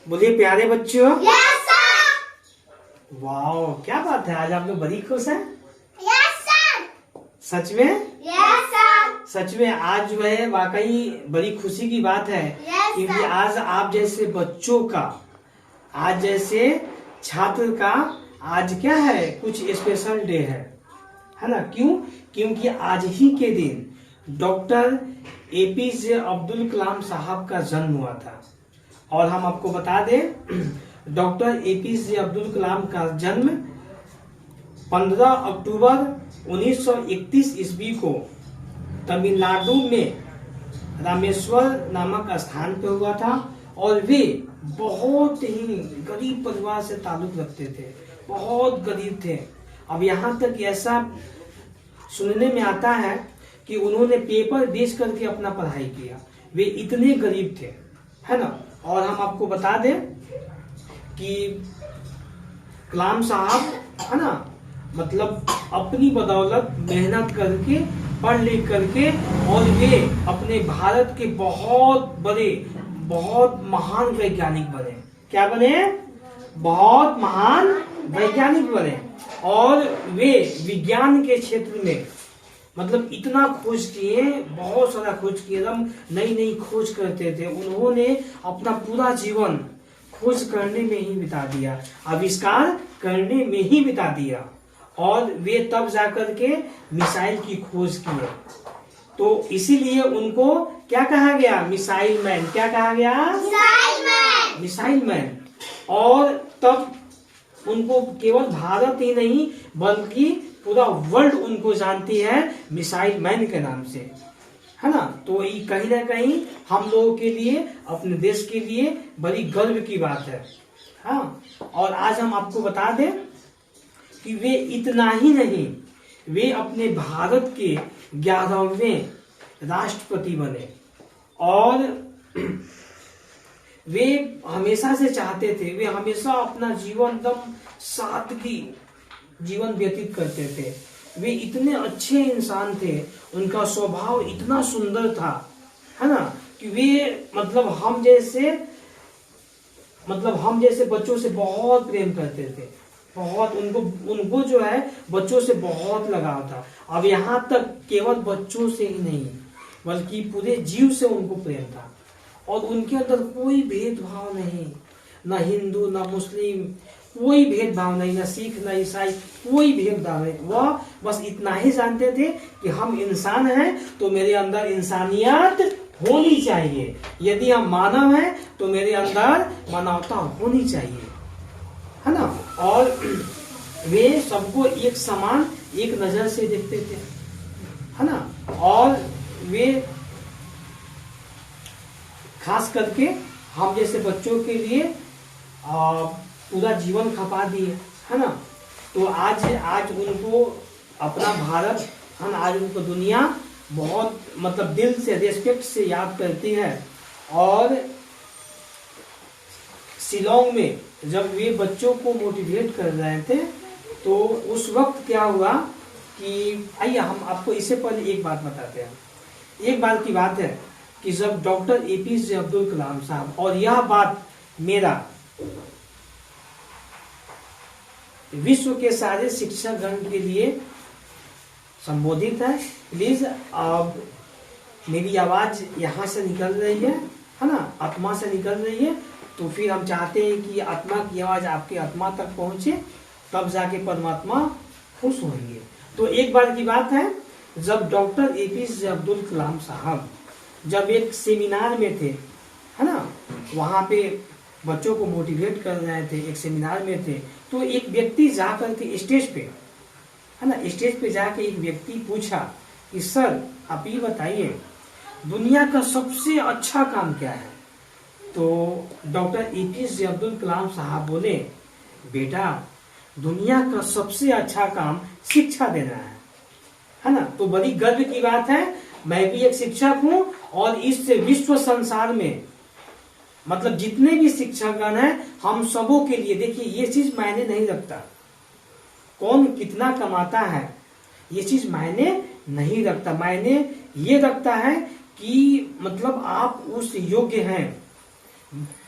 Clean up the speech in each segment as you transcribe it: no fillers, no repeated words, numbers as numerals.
बोलिए प्यारे बच्चों। Yes sir. वाह, क्या बात है, आज आप लोग बड़ी खुश हैं। Yes sir. सच में? Yes sir. सच में आज जो है वाकई बड़ी खुशी की बात है। Yes, क्योंकि sir. आज आप जैसे बच्चों का, आज जैसे छात्र का आज क्या है, कुछ स्पेशल डे है ना। क्यों? क्योंकि आज ही के दिन डॉक्टर एपीजे अब्दुल कलाम साहब का जन्म हुआ था। और हम आपको बता दें, डॉक्टर एपीजे अब्दुल कलाम का जन्म 15 अक्टूबर 1931 ईस्वी को तमिलनाडु में रामेश्वर नामक स्थान पे हुआ था। और वे बहुत ही गरीब परिवार से ताल्लुक रखते थे, बहुत गरीब थे। अब यहाँ तक ऐसा सुनने में आता है कि उन्होंने पेपर बेच करके अपना पढ़ाई किया, वे इतने गरीब थे, है ना। और हम आपको बता दें कि कलाम साहब, है ना, मतलब अपनी बदौलत मेहनत करके, पढ़ लिख करके, और वे अपने भारत के बहुत बड़े, बहुत महान वैज्ञानिक बने। क्या बने? बहुत महान वैज्ञानिक बने। और वे विज्ञान के क्षेत्र में मतलब इतना खोज किए, बहुत सारा खोज किए, एकदम नई नई खोज करते थे। उन्होंने अपना पूरा जीवन खोज करने में ही बिता दिया, आविष्कार करने में ही बिता दिया। और वे तब जाकर के मिसाइल की खोज किए, तो इसीलिए उनको क्या कहा गया? Missile man. क्या कहा गया? Missile man. Missile man. और तब उनको केवल भारत ही नहीं बल्कि पूरा वर्ल्ड उनको जानती है मिसाइल मैन के नाम से, है ना। तो ये कहीं ना कहीं हम लोगों के लिए, अपने देश के लिए बड़ी गर्व की बात है। हाँ, और आज हम आपको बता दें कि वे इतना ही नहीं, वे अपने भारत के 11वें राष्ट्रपति बने। और वे हमेशा से चाहते थे, वे हमेशा अपना जीवन एकदम सादगी जीवन व्यतीत करते थे। वे इतने अच्छे इंसान थे, उनका स्वभाव इतना सुंदर था, है ना, कि वे मतलब हम जैसे बच्चों से बहुत प्रेम करते थे। बहुत उनको जो है बच्चों से बहुत लगाव था। अब यहाँ तक केवल बच्चों से ही नहीं बल्कि पूरे जीव से उनको प्रेम था। और उनके अंदर कोई भेदभाव नहीं, ना हिंदू ना मुस्लिम, कोई भेदभाव नहीं, ना सिख ना ईसाई, कोई भेदभाव नहीं। वह बस इतना ही जानते थे कि हम इंसान हैं तो मेरे अंदर इंसानियत होनी चाहिए, यदि हम मानव हैं तो मेरे अंदर मानवता होनी चाहिए, है ना। और वे सबको एक समान, एक नजर से देखते थे, है ना। और वे खास करके हम जैसे बच्चों के लिए पूरा जीवन खपा दिए, है ना। तो आज उनको अपना भारत, है ना, आज उनको दुनिया बहुत मतलब दिल से, रेस्पेक्ट से याद करती है। और शिलोंग में जब वे बच्चों को मोटिवेट कर रहे थे तो उस वक्त क्या हुआ कि आइए हम आपको इससे पहले एक बात बताते हैं। एक बार की बात है कि जब डॉक्टर एपीजे अब्दुल कलाम साहब, और यह बात मेरा विश्व के सारे शिक्षक गण के लिए संबोधित है। प्लीज अब मेरी आवाज यहाँ से निकल रही है ना, आत्मा से निकल रही है, तो फिर हम चाहते हैं कि आत्मा की आवाज आपके आत्मा तक पहुंचे, तब जाके परमात्मा खुश होंगे। तो एक बार की बात है, जब डॉक्टर एपीजे अब्दुल कलाम साहब जब एक सेमिनार में थे, है ना, वहां पे बच्चों को मोटिवेट कर रहे थे, एक सेमिनार में थे, तो एक व्यक्ति जाकर के स्टेज पे, है ना, स्टेज पे जाके एक व्यक्ति पूछा कि सर आप ये बताइए दुनिया का सबसे अच्छा काम क्या है? तो डॉक्टर एपीजे अब्दुल कलाम साहब बोले, बेटा दुनिया का सबसे अच्छा काम शिक्षा देना है ना। तो बड़ी गर्व की बात है, मैं भी एक शिक्षक हूं और इस विश्व संसार में मतलब जितने भी शिक्षकगण हैं हम सबों के लिए, देखिए ये चीज मायने नहीं रखता कौन कितना कमाता है, ये चीज मायने नहीं रखता। मायने ये रखता है कि मतलब आप उस योग्य हैं,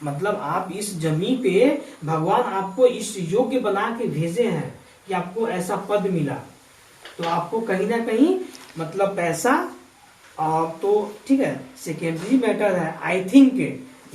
मतलब आप इस जमीन पे भगवान आपको इस योग्य बना के भेजे हैं कि आपको ऐसा पद मिला, तो आपको कहीं ना कहीं मतलब पैसा तो ठीक है सेकेंडरी मैटर है। आई थिंक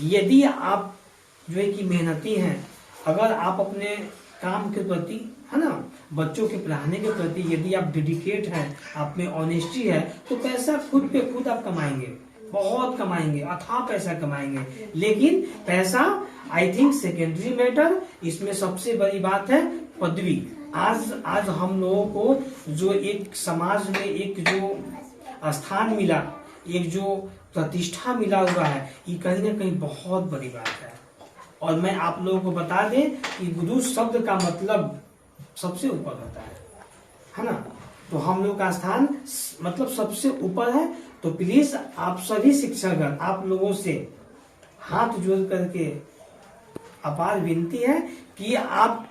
यदि आप जो है कि मेहनती हैं, अगर आप अपने काम के प्रति है ना, बच्चों के पढ़ाने के प्रति यदि आप डेडिकेट हैं, आप में ऑनेस्टी है, तो पैसा खुद पे खुद आप कमाएंगे, बहुत कमाएंगे, अथाह पैसा कमाएंगे। लेकिन पैसा आई थिंक सेकेंडरी मैटर। इसमें सबसे बड़ी बात है पदवी। आज हम लोगों को जो एक समाज में एक जो स्थान मिला, एक जो प्रतिष्ठा मिला हुआ है, ये कहीं ना कहीं बहुत बड़ी बात है। और मैं आप लोगों को बता दें कि गुरु शब्द का मतलब सबसे ऊपर होता है ना। तो हम लोग का स्थान मतलब सबसे ऊपर है। तो प्लीज आप सभी शिक्षकगण, आप लोगों से हाथ जोड़ करके अपार विनती है कि आप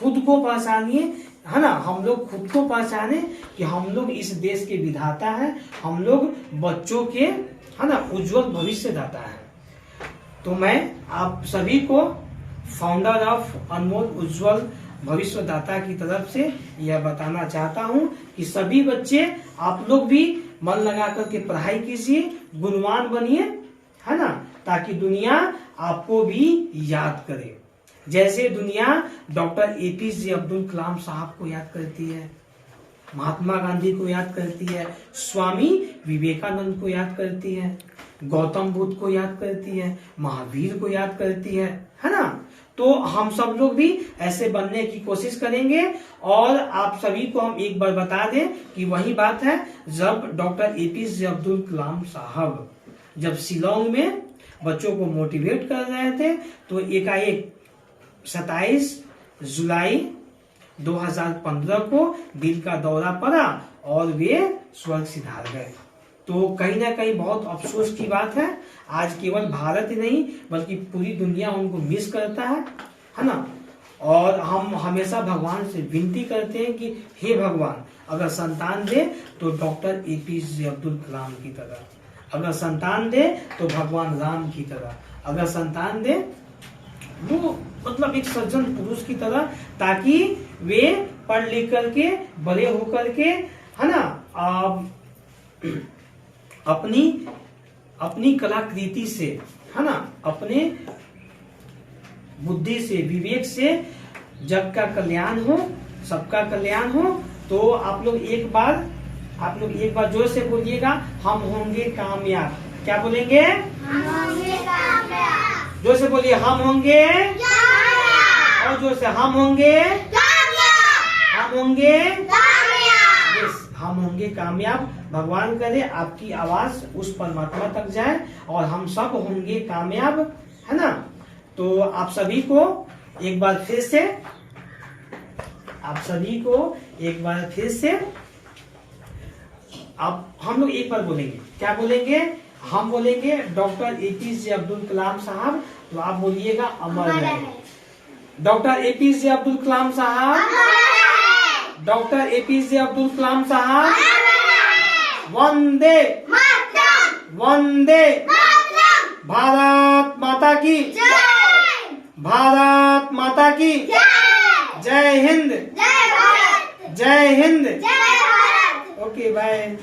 खुद को पहचानिए, है ना। हम लोग खुद को पहचाने कि हम लोग इस देश के विधाता हैं, हम लोग बच्चों के है ना उज्जवल भविष्य दाता है। तो मैं आप सभी को फाउंडर ऑफ अनमोल उज्जवल भविष्यदाता की तरफ से यह बताना चाहता हूं कि सभी बच्चे आप लोग भी मन लगा करके पढ़ाई कीजिए, गुणवान बनिए, है ना, ताकि दुनिया आपको भी याद करे। जैसे दुनिया डॉक्टर एपीजे अब्दुल कलाम साहब को याद करती है, महात्मा गांधी को याद करती है, स्वामी विवेकानंद को याद करती है, गौतम बुद्ध को याद करती है, महावीर को याद करती है ना। तो हम सब लोग भी ऐसे बनने की कोशिश करेंगे। और आप सभी को हम एक बार बता दें कि वही बात है, जब डॉक्टर एपीजे अब्दुल कलाम साहब जब शिलोंग में बच्चों को मोटिवेट कर रहे थे, तो एकाएक 27 जुलाई 2015 को दिल का दौरा पड़ा और वे स्वर्ग सिधार गए। तो कहीं ना कहीं बहुत अफसोस की बात है। आज केवल भारत ही नहीं बल्कि पूरी दुनिया उनको मिस करता है ना। और हम हमेशा भगवान से विनती करते हैं कि हे भगवान, अगर संतान दे तो डॉक्टर एपीजे अब्दुल कलाम की तरह, अगर संतान दे तो भगवान राम की तरह, अगर संतान दे वो मतलब एक सज्जन पुरुष की तरह, ताकि वे पढ़ लिख करके बड़े होकर के है ना अपनी कलाकृति से, है ना, अपने बुद्धि से, विवेक से जग का कल्याण हो, सबका कल्याण हो। तो आप लोग एक बार जोर से बोलिएगा, हम होंगे कामयाब। क्या बोलेंगे? हम होंगे कामयाब। जोर से बोलिए, हम होंगे कामयाब। और जोर से, हम होंगे कामयाब। हम होंगे कामयाब। यस, हम होंगे कामयाब। भगवान करे आपकी आवाज उस परमात्मा तक जाए और हम सब होंगे कामयाब, है ना। तो आप सभी को एक बार फिर से आप हम लोग एक बार बोलेंगे। क्या बोलेंगे? हम बोलेंगे डॉक्टर एपीजे अब्दुल कलाम साहब, तो आप बोलिएगा अमर रहे। डॉक्टर एपीजे अब्दुल कलाम साहब, डॉक्टर एपीजे अब्दुल कलाम साहब, वंदे वंदे भारत माता की जय। भारत माता की जय। जय हिंद जय भारत। जय हिंद। जय भारत। Okay bye.